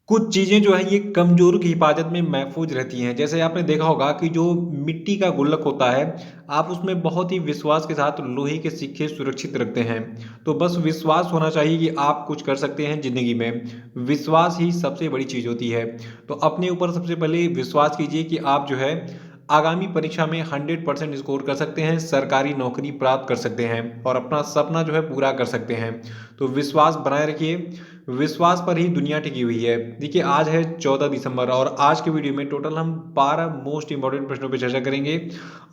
कुछ चीज़ें जो हैं ये कमज़ोर की हिफाज़त में महफ़ूज़ रहती हैं। जैसे आपने देखा होगा कि जो मिट्टी का गुल्लक होता है, आप उसमें बहुत ही विश्वास के साथ लोहे के सिक्के सुरक्षित रखते हैं। तो बस विश्वास होना चाहिए कि आप कुछ कर सकते हैं ज़िंदगी में। विश्वास ही सबसे बड़ी चीज़ होती है। तो अपने ऊपर सबसे पहले विश्वास कीजिए कि आप जो है आगामी परीक्षा में 100% स्कोर कर सकते हैं, सरकारी नौकरी प्राप्त कर सकते हैं और अपना सपना जो है पूरा कर सकते हैं। तो विश्वास बनाए रखिए, विश्वास पर ही दुनिया टिकी हुई है। देखिए आज है 14 दिसंबर और आज के वीडियो में टोटल हम 12 मोस्ट इंपॉर्टेंट प्रश्नों पर चर्चा करेंगे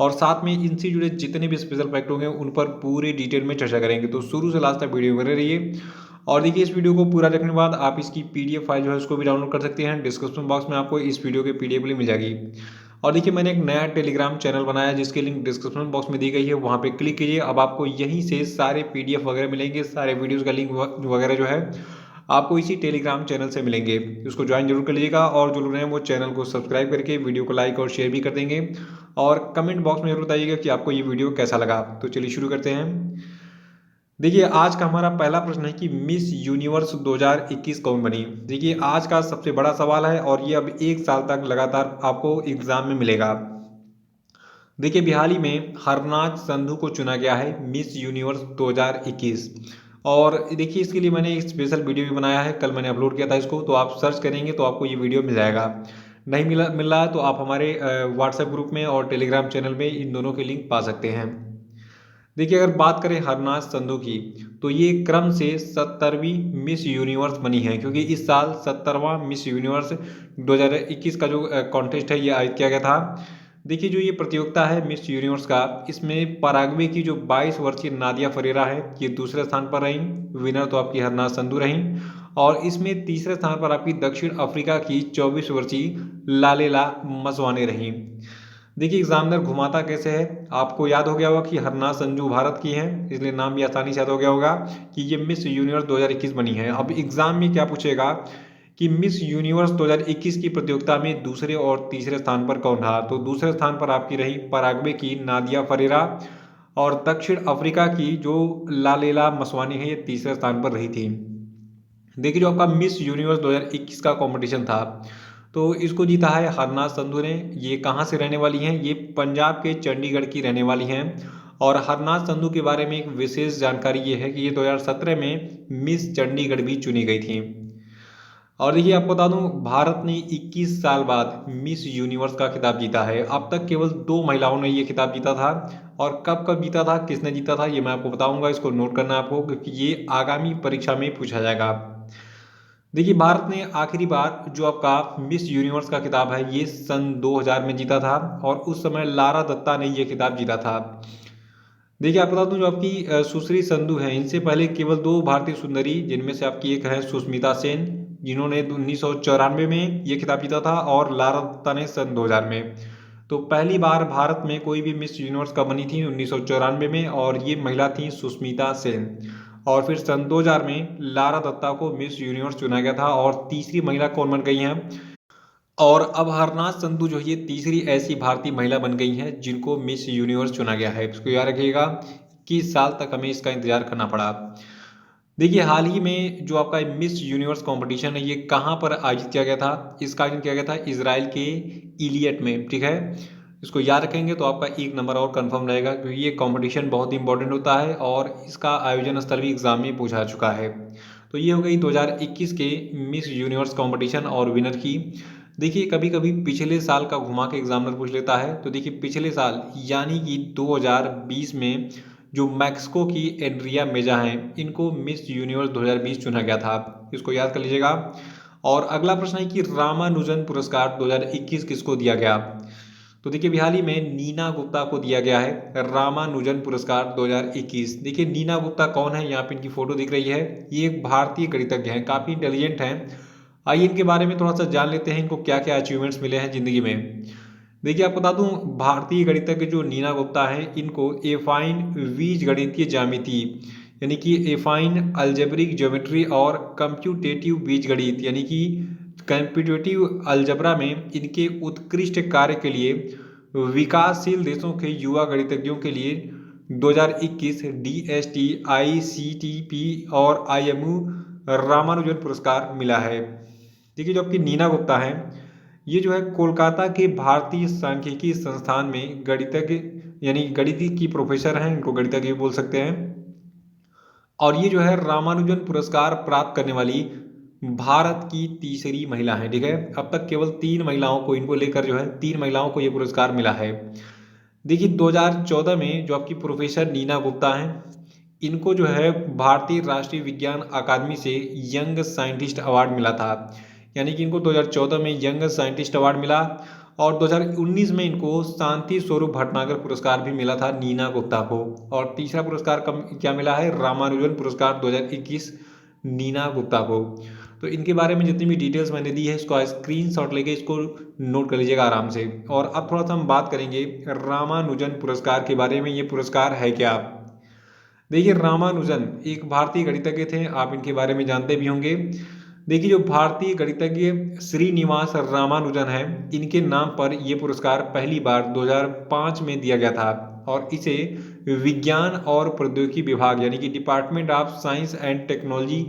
और साथ में इनसे जुड़े जितने भी स्पेशल फैक्ट होंगे उन पर पूरी डिटेल में चर्चा करेंगे। तो शुरू से लास्ट तक वीडियो में बने रहिए और देखिए इस वीडियो को पूरा देखने के बाद आप इसकी पीडीएफ फाइल जो है उसको भी डाउनलोड कर सकते हैं। डिस्क्रिप्शन बॉक्स में आपको इस वीडियो की पीडीएफ लिंक मिल जाएगी। और देखिए मैंने एक नया टेलीग्राम चैनल बनाया है जिसकी लिंक डिस्क्रिप्शन बॉक्स में दी गई है, वहाँ पे क्लिक कीजिए। अब आपको यहीं से सारे पीडीएफ वगैरह मिलेंगे, सारे वीडियोस का लिंक वगैरह जो है आपको इसी टेलीग्राम चैनल से मिलेंगे। उसको ज्वाइन जरूर कर लीजिएगा और जो लोग हैं वो चैनल को सब्सक्राइब करके वीडियो को लाइक और शेयर भी कर देंगे और कमेंट बॉक्स में जरूर बताइएगा कि आपको ये वीडियो कैसा लगा। तो चलिए शुरू करते हैं। देखिए आज का हमारा पहला प्रश्न है कि मिस यूनिवर्स 2021 कौन बनी। देखिए आज का सबसे बड़ा सवाल है और ये अब 1 साल तक लगातार आपको एग्जाम में मिलेगा। देखिए बिहाली में हरनाज संधू को चुना गया है मिस यूनिवर्स 2021 और देखिए इसके लिए मैंने एक स्पेशल वीडियो भी बनाया है, कल मैंने अपलोड किया था इसको। तो आप सर्च करेंगे तो आपको ये वीडियो मिल जाएगा। नहीं मिल रहा है तो आप हमारे व्हाट्सएप ग्रुप में और टेलीग्राम चैनल में इन दोनों के लिंक पा सकते हैं। देखिए अगर बात करें हरनाज संधू की तो ये क्रम से 70वीं मिस यूनिवर्स बनी है, क्योंकि इस साल 70वां मिस यूनिवर्स 2021 का जो कॉन्टेस्ट है ये आयोजित किया गया था। देखिए जो ये प्रतियोगिता है मिस यूनिवर्स का, इसमें पराग्वे की जो 22 वर्षीय नादिया फरेरा है ये दूसरे स्थान पर रहीं। विनर तो आपकी हरनाज संधू रहीं। और इसमें तीसरे स्थान पर आपकी दक्षिण अफ्रीका की 24 वर्षीय लालेला मसवाने रहीं। देखिए एग्जामिनर घुमाता कैसे है, आपको याद हो गया होगा कि हरनाज संजू भारत की हैं, इसलिए नाम भी आसानी से याद हो गया होगा कि ये मिस यूनिवर्स 2021 बनी है। अब एग्जाम में क्या पूछेगा कि मिस यूनिवर्स 2021 की प्रतियोगिता में दूसरे और तीसरे स्थान पर कौन रहा। तो दूसरे स्थान पर आपकी रही पराग्वे की नादिया फरेरा और दक्षिण अफ्रीका की जो लालेला मसवानी है ये तीसरे स्थान पर रही थी। देखिए जो आपका मिस यूनिवर्स 2021 का कंपटीशन था तो इसको जीता है हरनाज संधू ने। ये कहाँ से रहने वाली हैं, ये पंजाब के चंडीगढ़ की रहने वाली हैं। और हरनाज संधू के बारे में एक विशेष जानकारी ये है कि ये 2017 में मिस चंडीगढ़ भी चुनी गई थी। और देखिए आपको बता दूं भारत ने 21 साल बाद मिस यूनिवर्स का खिताब जीता है। अब तक केवल 2 महिलाओं ने ये खिताब जीता था और कब कब जीता था, किसने जीता था, ये मैं आपको बताऊंगा। इसको नोट करना है आपको क्योंकि ये आगामी परीक्षा में पूछा जाएगा। देखिए भारत ने आखिरी बार जो आपका मिस यूनिवर्स का खिताब है ये सन 2000 में जीता था और उस समय लारा दत्ता ने ये खिताब जीता था। देखिए आप बता दूं जो आपकी सुश्री संधू हैं इनसे पहले केवल 2 भारतीय सुंदरी, जिनमें से आपकी एक है सुष्मिता सेन जिन्होंने 1994 में ये खिताब जीता था और लारा दत्ता ने सन 2000 में। तो पहली बार भारत में कोई भी मिस यूनिवर्स कब बनी थी 1994 में और ये महिला थी सुष्मिता सेन। और फिर सन 2000 में लारा दत्ता को मिस यूनिवर्स चुना गया था और तीसरी महिला कौन बन गई हैं। और अब हरनाज संधू जो है ये तीसरी ऐसी भारतीय महिला बन गई हैं जिनको मिस यूनिवर्स चुना गया है। इसको याद रखिएगा, 21 साल तक हमें इसका इंतजार करना पड़ा। देखिए हाल ही में जो आपका मिस यूनिवर्स कंपटीशन है ये कहाँ पर आयोजित किया गया था, इसका आयोजन किया गया था इसराइल के इलियट में। ठीक है, इसको याद रखेंगे तो आपका 1 नंबर और कंफर्म रहेगा क्योंकि ये कंपटीशन बहुत इंपॉर्टेंट होता है और इसका आयोजन स्थल भी एग्जाम में पूछा चुका है। तो ये हो गई 2021 के मिस यूनिवर्स कंपटीशन और विनर की। देखिए कभी कभी पिछले साल का घुमा के एग्जामिनर पूछ लेता है। तो देखिए पिछले साल यानी कि 2020 में जो मैक्सिको की एंड्रिया मेजा हैं इनको मिस यूनिवर्स 2020 चुना गया था। इसको याद कर लीजिएगा। और अगला प्रश्न है कि रामानुजन पुरस्कार 2021 किसको दिया गया। तो देखिए हाल ही में नीना गुप्ता को दिया गया है रामानुजन पुरस्कार 2021। देखिए नीना गुप्ता कौन है, यहाँ पे इनकी फोटो दिख रही है। ये एक भारतीय गणितज्ञ हैं, काफी इंटेलिजेंट हैं। आइए इनके बारे में थोड़ा सा जान लेते हैं, इनको क्या क्या अचीवमेंट्स मिले हैं जिंदगी में। देखिए आपको बता दूं भारतीय गणितज्ञ जो नीना गुप्ता हैं इनको एफाइन बीज गणितीय ज्यामिति यानी कि एफाइन अलजेब्रिक ज्योमेट्री और कंप्यूटेटिव बीजगणित यानी कि कंप्यूटेटिव अलजबरा में इनके उत्कृष्ट कार्य के लिए विकासशील देशों के युवा गणितज्ञों के लिए 2021 डीएसटी आईसीटीपी और आईएमयू रामानुजन पुरस्कार मिला है। देखिए जो आपकी नीना गुप्ता हैं, ये जो है कोलकाता के भारतीय सांख्यिकी संस्थान में गणितज्ञ यानी गणित की प्रोफेसर हैं, इनको गणितज्ञ भी बोल सकते हैं। और ये जो है रामानुजन पुरस्कार प्राप्त करने वाली भारत की तीसरी महिला है। ठीक है, अब तक केवल 3 महिलाओं को, इनको लेकर जो है 3 महिलाओं को ये पुरस्कार मिला है। देखिए 2014 में जो आपकी प्रोफेसर नीना गुप्ता हैं, इनको जो है भारतीय राष्ट्रीय विज्ञान अकादमी से यंग साइंटिस्ट अवार्ड मिला था। यानी कि इनको 2014 में यंग साइंटिस्ट अवार्ड मिला और 2019 में इनको शांति स्वरूप भटनागर पुरस्कार भी मिला था नीना गुप्ता को। और तीसरा पुरस्कार कम क्या मिला है, रामानुजन पुरस्कार 2021 नीना गुप्ता को। तो इनके बारे में जितनी भी डिटेल्स मैंने दी है, इसको स्क्रीनशॉट लेके इसको नोट कर लीजिएगा आराम से। और अब थोड़ा सा हम बात करेंगे रामानुजन पुरस्कार के बारे में। ये पुरस्कार है क्या? देखिए रामानुजन एक भारतीय गणितज्ञ थे, आप इनके बारे में जानते भी होंगे। देखिए जो भारतीय गणितज्ञ श्रीनिवास रामानुजन हैं, इनके नाम पर यह पुरस्कार पहली बार 2005 में दिया गया था और इसे विज्ञान और प्रौद्योगिकी विभाग यानी कि department of science and technology,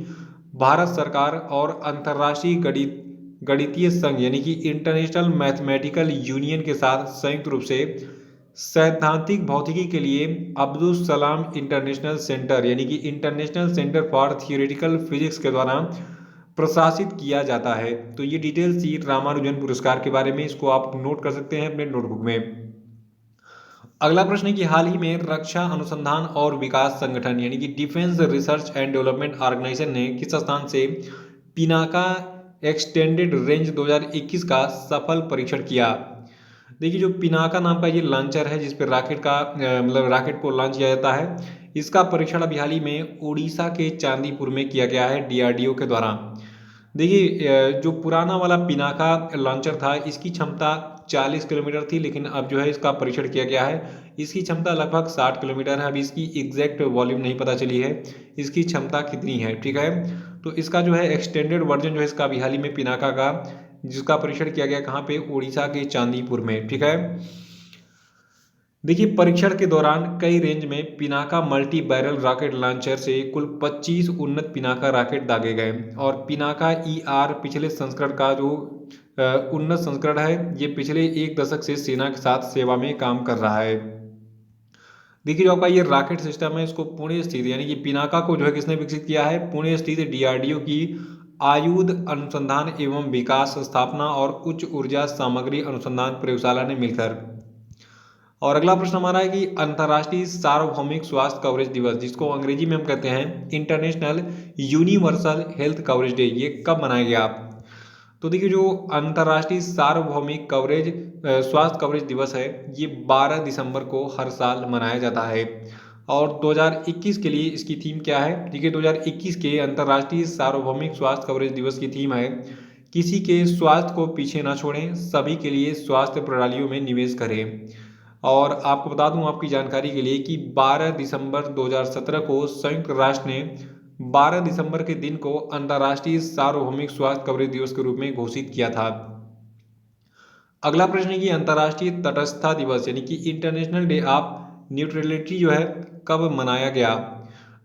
Bharat सरकार और अंतर्राष्ट्रीय गणितीय संघ यानी कि इंटरनेशनल मैथमेटिकल यूनियन के साथ संयुक्त रूप से सैद्धांतिक भौतिकी के लिए अब्दुल सलाम इंटरनेशनल सेंटर यानी कि international centre for theoretical physics के द्वारा प्रशासित किया जाता है। तो ये डिटेल्स थी रामानुजन पुरस्कार के बारे में, इसको आप नोट कर सकते हैं अपने नोटबुक में। अगला प्रश्न है कि हाल ही में रक्षा अनुसंधान और विकास संगठन यानी कि defence research and development organisation ने किस स्थान से पिनाका एक्सटेंडेड रेंज 2021 का सफल परीक्षण किया? देखिए जो पिनाका नाम का ये लॉन्चर है जिस पर रॉकेट का मतलब रॉकेट को लॉन्च किया जाता है, इसका परीक्षण अभी हाल ही में उड़ीसा के चांदीपुर में किया गया है डीआरडीओ के द्वारा। देखिए जो पुराना वाला पिनाका लॉन्चर था, इसकी क्षमता 40 किलोमीटर थी, लेकिन अब जो है इसका परीक्षण किया गया है, इसकी क्षमता लगभग 60 किलोमीटर है। अभी इसकी एग्जैक्ट वॉल्यूम नहीं पता चली है, इसकी क्षमता कितनी है। ठीक है, तो इसका जो है एक्सटेंडेड वर्जन जो है इसका अभी हाल ही में पिनाका का, जिसका परीक्षण किया गया कहाँ पे, उड़ीसा के चांदीपुर में। ठीक है, देखिए परीक्षण के दौरान कई रेंज में Pinaka multi barrel rocket launcher से कुल 25 उन्नत पिनाका रॉकेट दागे गए और पिनाका ER पिछले संस्करण का जो उन्नत संस्करण है, ये पिछले 1 दशक से सेना के साथ सेवा में काम कर रहा है। देखिए जो आपका ये रॉकेट सिस्टम है, इसको पुणे स्थित यानी कि पिनाका को जो है किसने विकसित किया है, पुणे स्थित डीआरडीओ की आयुध अनुसंधान एवं विकास स्थापना और उच्च ऊर्जा सामग्री अनुसंधान प्रयोगशाला ने मिलकर। और अगला प्रश्न हमारा है कि अंतर्राष्ट्रीय सार्वभौमिक स्वास्थ्य कवरेज दिवस, जिसको अंग्रेजी में हम कहते हैं international universal health coverage day, ये कब मनाया गया? तो देखिए जो अंतर्राष्ट्रीय सार्वभौमिक कवरेज स्वास्थ्य कवरेज दिवस है, ये 12 दिसंबर को हर साल मनाया जाता है। और 2021 के लिए इसकी थीम क्या है? देखिए 2021 के अंतर्राष्ट्रीय सार्वभौमिक स्वास्थ्य कवरेज दिवस की थीम है, किसी के स्वास्थ्य को पीछे ना छोड़ें, सभी के लिए स्वास्थ्य प्रणालियों में निवेश करें। और आपको बता दूं आपकी जानकारी के लिए कि 12 दिसंबर 2017 को संयुक्त राष्ट्र ने 12 दिसंबर के दिन को अंतर्राष्ट्रीय सार्वभौमिक स्वास्थ्य कवरेज दिवस के रूप में घोषित किया था। अगला प्रश्न है कि अंतर्राष्ट्रीय तटस्थता दिवस यानी कि इंटरनेशनल डे ऑफ न्यूट्रलिटी जो है कब मनाया गया?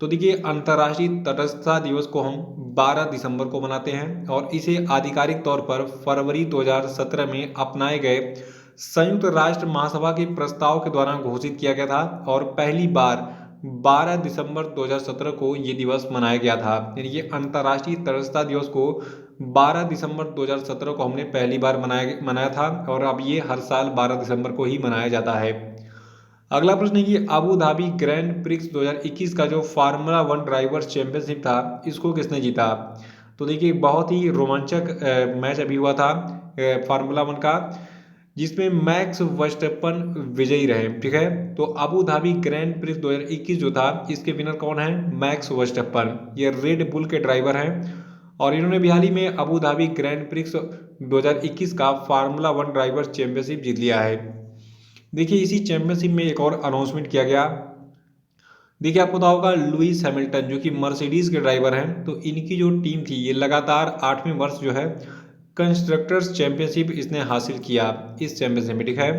तो देखिए अंतर्राष्ट्रीय तटस्थता दिवस को हम 12 दिसंबर को मनाते हैं और इसे आधिकारिक तौर पर फरवरी 2017 में अपनाए गए संयुक्त राष्ट्र महासभा के प्रस्ताव के द्वारा घोषित किया गया था और पहली बार 12 दिसंबर 2017 को ये दिवस मनाया गया था। यानी कि अंतर्राष्ट्रीय तटस्थता दिवस को 12 दिसंबर 2017 को हमने पहली बार मनाया था और अब ये हर साल 12 दिसंबर को ही मनाया जाता है। अगला प्रश्न है कि अबू धाबी ग्रैंड प्रिक्स 2021 का जो फार्मूला 1 ड्राइवर्स चैंपियनशिप था, इसको किसने जीता? तो देखिए बहुत ही रोमांचक मैच अभी हुआ था फार्मूला 1 का, जिसमें मैक्स वर्स्टेपन विजयी रहे। ठीक है, तो अबू धाबी ग्रैंड प्रिक्स 2021 जो था, इसके विनर कौन है? Max Verstappen. ये रेड बुल के ड्राइवर हैं और इन्होंने भी हाल ही में अबू धाबी ग्रैंड प्रिक्स 2021 का फार्मूला 1 ड्राइवर्स चैंपियनशिप जीत लिया है। देखिए इसी चैंपियनशिप में एक और अनाउंसमेंट किया गया। देखिए आपको पता होगा लुइस हैमिल्टन जो कि मर्सिडीज के ड्राइवर हैं, तो इनकी जो टीम थी ये लगातार 8वें वर्ष जो है कंस्ट्रक्टर्स चैंपियनशिप इसने हासिल किया इस चैंपियनशिप में। ठीक है,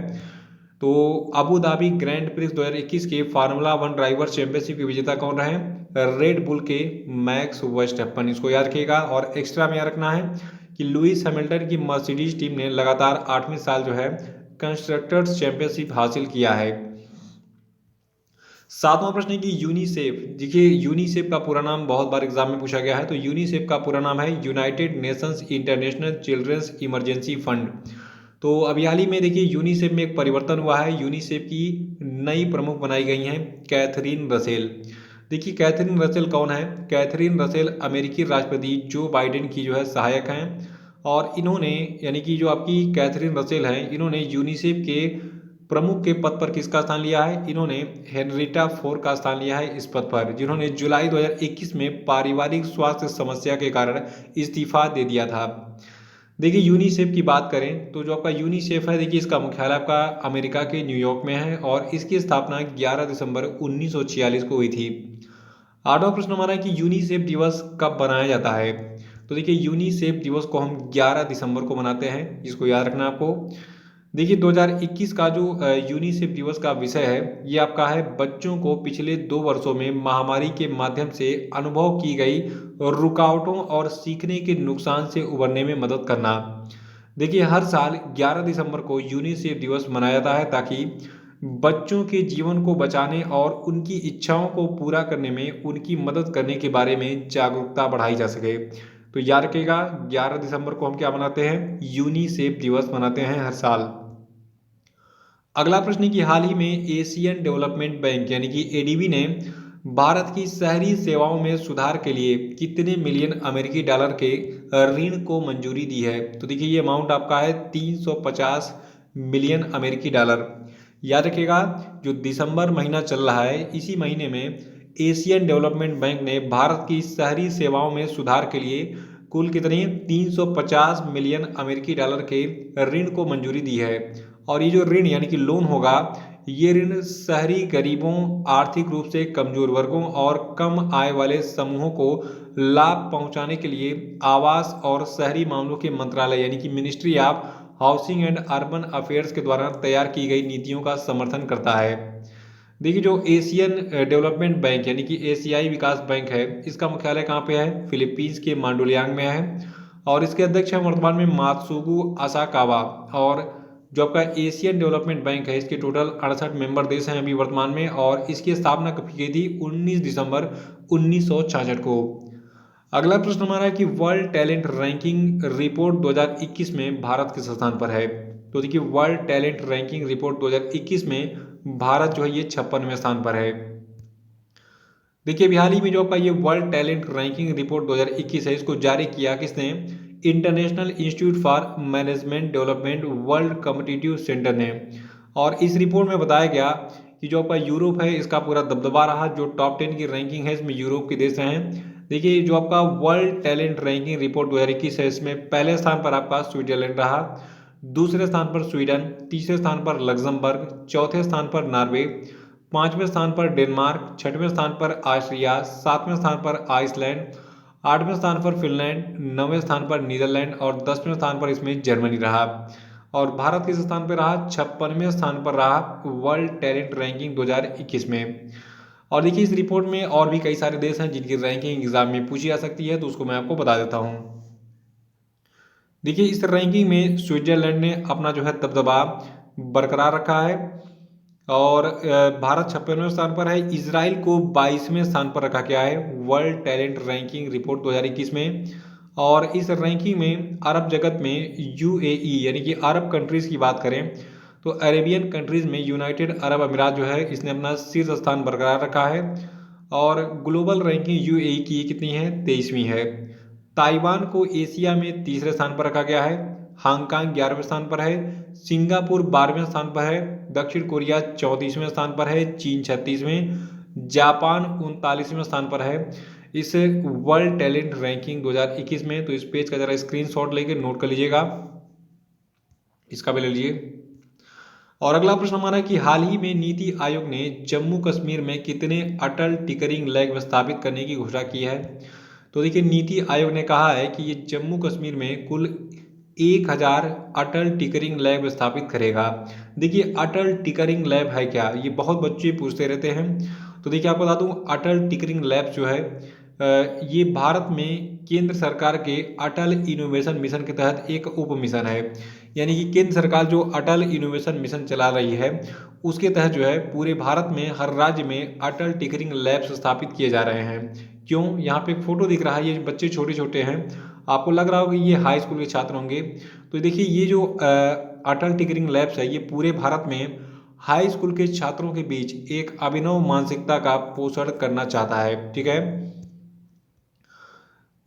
तो अबू धाबी ग्रैंड प्रिक्स 2021 के फार्मूला 1 ड्राइवर चैंपियनशिप के विजेता कौन रहे? रेड बुल के मैक्स वर्स्टेपन। इसको याद रखिएगा और एक्स्ट्रा में याद रखना है कि लुइस हैमिल्टन की मर्सिडीज टीम ने लगातार 8वें साल जो है कंस्ट्रक्टर्स चैंपियनशिप हासिल किया है। 7वां प्रश्न है कि यूनिसेफ, देखिए यूनिसेफ का पूरा नाम बहुत बार एग्जाम में पूछा गया है। तो यूनिसेफ का पूरा नाम है United Nations International Children's Emergency Fund. तो अभी हाल ही में देखिए यूनिसेफ में एक परिवर्तन हुआ है। यूनिसेफ की नई प्रमुख बनाई गई हैं कैथरीन रसेल। देखिए कैथरीन रसेल कौन है? कैथरीन रसेल अमेरिकी राष्ट्रपति जो बाइडेन की जो है सहायक हैं, और इन्होंने यानी कि जो आपकी कैथरीन रसेल हैं, इन्होंने यूनिसेफ के प्रमुख के पद पर किसका स्थान लिया है? इन्होंने हेनरिटा फोर का स्थान लिया है इस पद पर, जिन्होंने जुलाई 2021 में पारिवारिक स्वास्थ्य समस्या के कारण इस्तीफा दे दिया था। देखिए यूनिसेफ की बात करें तो जो आपका यूनिसेफ है, देखिए इसका मुख्यालय आपका अमेरिका के न्यूयॉर्क में है और इसकी स्थापना 11 दिसंबर 1946 को हुई थी। 8वां प्रश्न हमारा है कि यूनिसेफ दिवस कब मनाया जाता है? तो देखिए यूनिसेफ दिवस को हम 11 दिसंबर को मनाते हैं, इसको याद रखना आपको। देखिए 2021 का जो यूनिसेफ दिवस का विषय है, ये आपका है बच्चों को पिछले 2 वर्षों में महामारी के माध्यम से अनुभव की गई रुकावटों और सीखने के नुकसान से उबरने में मदद करना। देखिए हर साल 11 दिसंबर को यूनिसेफ दिवस मनाया जाता है ताकि बच्चों के जीवन को बचाने और उनकी इच्छाओं को पूरा करने में उनकी मदद करने के बारे में जागरूकता बढ़ाई जा सके। तो याद रखिएगा 11 दिसंबर को हम क्या मनाते हैं? यूनिसेफ दिवस मनाते हैं हर साल। अगला प्रश्न है कि हाल ही में एशियन डेवलपमेंट बैंक यानी कि एडीबी ने भारत की शहरी सेवाओं में सुधार के लिए कितने मिलियन अमेरिकी डॉलर के ऋण को मंजूरी दी है? तो देखिए ये अमाउंट आपका है 350 मिलियन अमेरिकी डॉलर। याद रखिएगा जो दिसंबर महीना चल रहा है, इसी महीने में एशियन डेवलपमेंट बैंक ने भारत की शहरी सेवाओं में सुधार के लिए कुल कितनी 350 मिलियन अमेरिकी डॉलर के ऋण को मंजूरी दी है। और ये जो ऋण यानी कि लोन होगा, ये ऋण शहरी गरीबों, आर्थिक रूप से कमजोर वर्गों और कम आय वाले समूहों को लाभ पहुंचाने के लिए आवास और शहरी मामलों के मंत्रालय यानी कि ministry of housing and urban affairs के द्वारा तैयार की गई नीतियों का समर्थन करता है। देखिए जो एशियन डेवलपमेंट बैंक यानी कि एशियाई विकास बैंक है, इसका मुख्यालय कहाँ पे है? फिलीपींस के मांडुलियांग में है और इसके अध्यक्ष हैं वर्तमान में मात्सुगु असाकावा। और जो आपका एशियन डेवलपमेंट बैंक है, इसके टोटल 68 मेंबर देश हैं अभी वर्तमान में, और इसकी स्थापना कब की गई थी? 19 दिसंबर 1966 को। अगला प्रश्न हमारा है कि वर्ल्ड टैलेंट रैंकिंग रिपोर्ट 2021 में भारत किस स्थान पर है? तो देखिए वर्ल्ड टैलेंट रैंकिंग रिपोर्ट 2021 में भारत जो है ये 56वें स्थान पर है। देखिए हाल ही में जो आपका ये वर्ल्ड टैलेंट रैंकिंग रिपोर्ट 2021 है, इसको जारी किया किसने? International institute for management development world competitive centre ने। और इस रिपोर्ट में बताया गया कि जो आपका यूरोप है, इसका पूरा दबदबा रहा। जो टॉप 10 की रैंकिंग है, इसमें यूरोप के देश हैं। देखिए जो आपका वर्ल्ड टैलेंट रैंकिंग रिपोर्ट 2021 है, इसमें पहले स्थान पर आपका स्विट्जरलैंड रहा, दूसरे स्थान पर स्वीडन, तीसरे स्थान पर लग्जमबर्ग, चौथे स्थान पर नॉर्वे, 5वें स्थान पर डेनमार्क, 6वें स्थान पर ऑस्ट्रिया, 7वें स्थान पर आइसलैंड, 8वें स्थान पर फिनलैंड, 9वें स्थान पर नीदरलैंड और 10वें स्थान पर इसमें जर्मनी रहा। और भारत किस स्थान पर रहा? 56वें स्थान पर रहा वर्ल्ड टैलेंट रैंकिंग 2021 में। और देखिए इस रिपोर्ट में और भी कई सारे देश हैं जिनकी रैंकिंग एग्जाम में पूछी जा सकती है, तो उसको मैं आपको बता देता हूँ। देखिए इस रैंकिंग में स्विट्जरलैंड ने अपना जो है दबदबा बरकरार रखा है और भारत 56वें स्थान पर है। इजराइल को 22वें स्थान पर रखा गया है वर्ल्ड टैलेंट रैंकिंग रिपोर्ट 2021 में। और इस रैंकिंग में अरब जगत में यूएई यानी कि अरब कंट्रीज़ की बात करें तो अरेबियन कंट्रीज़ में यूनाइटेड अरब अमीरात जो है, इसने अपना शीर्ष स्थान बरकरार रखा है। और ग्लोबल रैंकिंग यूएई की कितनी है? 23वीं है। ताइवान को एशिया में तीसरे स्थान पर रखा गया है। हांगकांग 11वें स्थान पर है। सिंगापुर 12वें स्थान पर है। दक्षिण कोरिया 34वें स्थान पर है। चीन 36वें, जापान 39वें स्थान पर है इस वर्ल्ड टैलेंट रैंकिंग 2021 में। तो इस पेज का जरा स्क्रीनशॉट लेके नोट कर लीजिएगा, इसका भी ले लीजिए। और अगला प्रश्न हमारा है कि हाल ही में नीति आयोग ने जम्मू कश्मीर में कितने अटल टिकरिंग लैब स्थापित करने की घोषणा की है? तो देखिए नीति आयोग ने कहा है कि ये जम्मू कश्मीर में कुल 1000 अटल टिकरिंग लैब स्थापित करेगा। देखिए अटल टिकरिंग लैब है क्या? ये बहुत बच्चे पूछते रहते हैं। तो देखिए आपको बता दूं, अटल टिकरिंग लैब जो है ये भारत में केंद्र सरकार के अटल इनोवेशन मिशन के तहत एक उप मिशन है। यानी कि केंद्र सरकार जो अटल इनोवेशन मिशन चला रही है उसके तहत जो है पूरे भारत में हर राज्य में अटल टिंकरिंग लैब्स स्थापित किए जा रहे हैं। क्यों? यहाँ पे एक फोटो दिख रहा है, ये बच्चे छोटे छोटे हैं, आपको लग रहा होगा ये हाई स्कूल के छात्र होंगे। तो देखिए ये जो अटल टिंकरिंग लैब्स है ये पूरे भारत में हाई स्कूल के छात्रों के बीच एक अभिनव मानसिकता का पोषण करना चाहता है। ठीक है,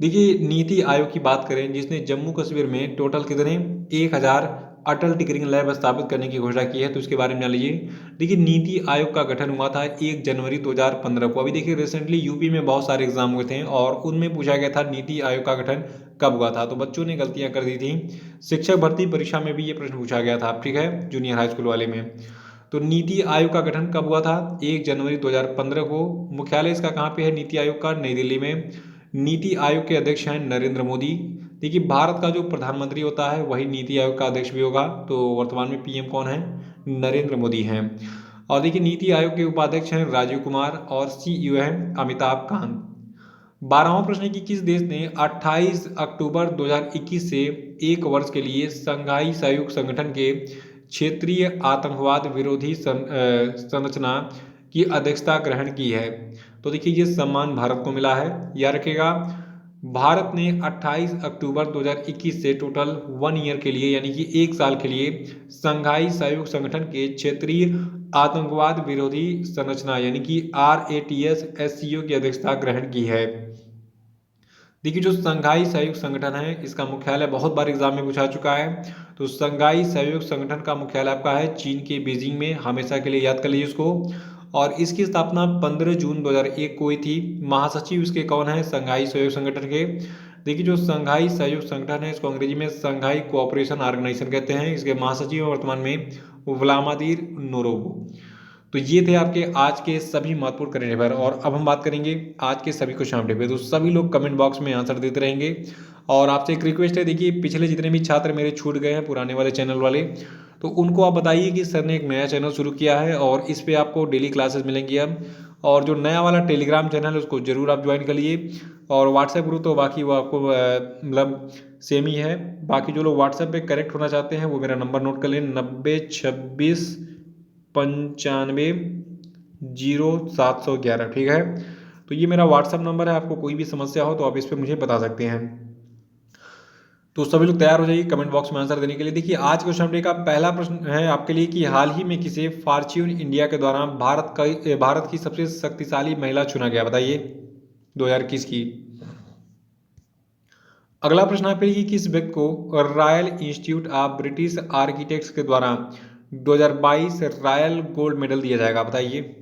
देखिए नीति आयोग की बात करें जिसने जम्मू कश्मीर में टोटल कितने 1000 अटल टिंकरिंग लैब स्थापित करने की घोषणा की है, तो इसके बारे में जान लीजिए। देखिए नीति आयोग का गठन हुआ था 1 जनवरी 2015 को। अभी देखिए रिसेंटली यूपी में बहुत सारे एग्जाम हुए थे और उनमें पूछा गया था नीति आयोग का गठन कब हुआ था, तो बच्चों ने गलतियां कर दी थी। शिक्षक भर्ती परीक्षा में भी ये प्रश्न पूछा गया था, ठीक है, जूनियर हाई स्कूल वाले में। तो नीति आयोग का गठन कब हुआ था? 1 जनवरी 2015 को। मुख्यालय इसका कहाँ पे है नीति आयोग का? नई दिल्ली में। नीति आयोग के अध्यक्ष हैं नरेंद्र मोदी। देखिए भारत का जो प्रधानमंत्री होता है वही नीति आयोग का अध्यक्ष भी होगा, तो वर्तमान में पीएम कौन है? नरेंद्र मोदी हैं। और देखिए नीति आयोग के उपाध्यक्ष हैं राजीव कुमार और सीईओ हैं अमिताभ कांत। 12वां प्रश्न है कि किस देश ने 28 अक्टूबर 2021 से एक वर्ष के लिए शंघाई सहयोग संगठन के क्षेत्रीय आतंकवाद विरोधी संरचना की अध्यक्षता ग्रहण की है? तो देखिए ये सम्मान भारत को मिला है, याद रखिएगा। भारत ने 28 अक्टूबर 2021 से टोटल 1 ईयर के लिए यानी कि 1 साल के लिए शंघाई सहयोग संगठन के क्षेत्रीय आतंकवाद विरोधी संरचना यानी कि RATS की अध्यक्षता ग्रहण की है। देखिए जो शंघाई सहयोग संगठन है इसका मुख्यालय बहुत बार एग्जाम में पूछा चुका है, तो शंघाई सहयोग संगठन का मुख्यालय आपका है चीन के बीजिंग में, हमेशा के लिए याद कर लीजिए इसको। और इसकी स्थापना 15 जून 2001 को हुई थी। महासचिव इसके कौन है? शंघाई सहयोग संगठन के। देखिए जो शंघाई सहयोग संगठन है इसको अंग्रेजी में शंघाई कोऑपरेशन ऑर्गेनाइजेशन कहते हैं। इसके महासचिव वर्तमान में व्लादिमीर नोरोव। तो ये थे आपके आज के सभी महत्वपूर्ण करंट अफेयर। और अब हम बात करेंगे आज के सभी क्वेश्चन अपडेट पे। तो सभी लोग कमेंट बॉक्स में आंसर देते रहेंगे और आपसे एक रिक्वेस्ट है, देखिए पिछले जितने भी छात्र मेरे छूट गए हैं पुराने वाले चैनल वाले, तो उनको आप बताइए कि सर ने एक नया चैनल शुरू किया है और इस पर आपको डेली क्लासेस मिलेंगी अब। और जो नया वाला टेलीग्राम चैनल है उसको जरूर आप ज्वाइन कर लिए। और व्हाट्सएप ग्रुप तो बाकी वो आपको मतलब सेम ही है। बाकी जो लोग व्हाट्सएप पे कनेक्ट होना चाहते हैं वो मेरा नंबर नोट कर लें 9026950711, ठीक है। तो ये मेरा व्हाट्सएप नंबर है, आपको कोई भी समस्या हो तो आप इस पर मुझे बता सकते हैं। तो सभी लोग तैयार हो जाइए कमेंट बॉक्स में आंसर देने के लिए। देखिए आज क्वेश्चन अपडेट का पहला प्रश्न है आपके लिए कि हाल ही में किसे फॉर्च्यून इंडिया के द्वारा भारत की सबसे शक्तिशाली महिला चुना गया, बताइए 2021 की। अगला प्रश्न आपके लिए कि किस व्यक्ति को royal institute of British architects के द्वारा 2022 रॉयल गोल्ड मेडल दिया जाएगा, बताइए।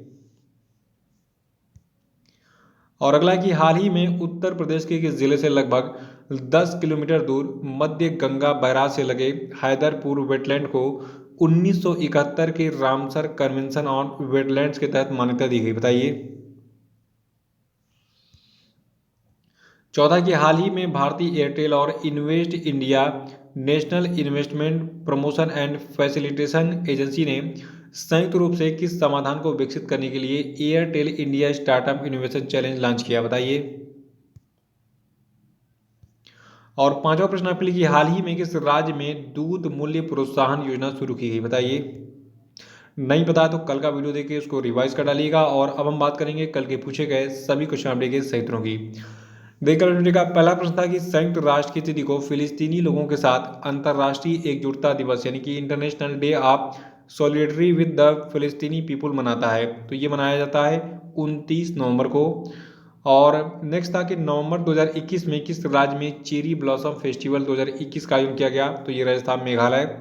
और अगला कि हाल ही में उत्तर प्रदेश के किस जिले से लगभग 10 किलोमीटर दूर मध्य गंगा बैराज से लगे हैदरपुर वेटलैंड को 1971 के रामसर कन्वेंशन ऑन वेटलैंड्स के तहत मान्यता दी गई, बताइए। चौथा कि हाल ही में भारतीय एयरटेल और invest India national investment promotion and facilitation agency ने संयुक्त रूप से किस समाधान को विकसित करने के लिए Airtel India startup innovation challenge launch किया, बताइए। और पांचवा प्रश्न आपके लिए कि हाल ही में किस राज्य में दूध मूल्य प्रोत्साहन योजना शुरू की गई, बताइए। नहीं पता तो कल का वीडियो देखिए उसको रिवाइज कर डालिएगा। और अब हम बात करेंगे कल के पूछे गए सभी क्वेश्चन अपडेट के सही उत्तरों की। देखकर वीडियो का पहला प्रश्न था कि संयुक्त राष्ट्र की तिथि को फिलिस्तीनी लोगों के साथ अंतर्राष्ट्रीय एकजुटता दिवस यानी कि international day of solidarity with the फिलिस्तीनी पीपुल मनाता है, तो ये मनाया जाता है 29 नवंबर को। और नेक्स्ट था कि नवंबर 2021 में किस राज्य में चेरी ब्लॉसम फेस्टिवल 2021 का आयोजन किया गया, तो ये राजस्थान मेघालय।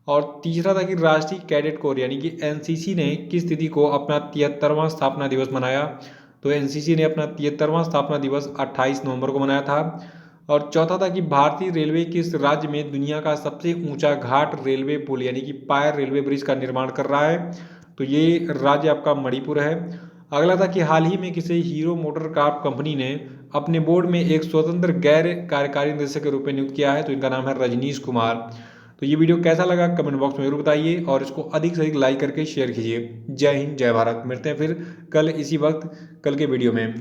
और तीसरा था कि राष्ट्रीय कैडेट कोर यानी कि एनसीसी ने किस तिथि को अपना 73वां स्थापना दिवस मनाया, तो एनसीसी ने अपना 73वां स्थापना दिवस 28 नवंबर को मनाया था। और चौथा था कि भारतीय रेलवे किस राज्य में दुनिया का सबसे ऊंचा घाट रेलवे पुल यानी कि पायर रेलवे ब्रिज का निर्माण कर रहा है, तो ये राज्य आपका मणिपुर है। अगला था कि हाल ही में किसी हीरो मोटर कार कंपनी ने अपने बोर्ड में एक स्वतंत्र गैर कार्यकारी निदेशक के रूप में नियुक्त किया है, तो इनका नाम है रजनीश कुमार। तो ये वीडियो कैसा लगा कमेंट बॉक्स में जरूर बताइए और इसको अधिक से अधिक लाइक करके शेयर कीजिए। जय हिंद जय भारत, मिलते हैं फिर कल इसी वक्त कल के वीडियो में।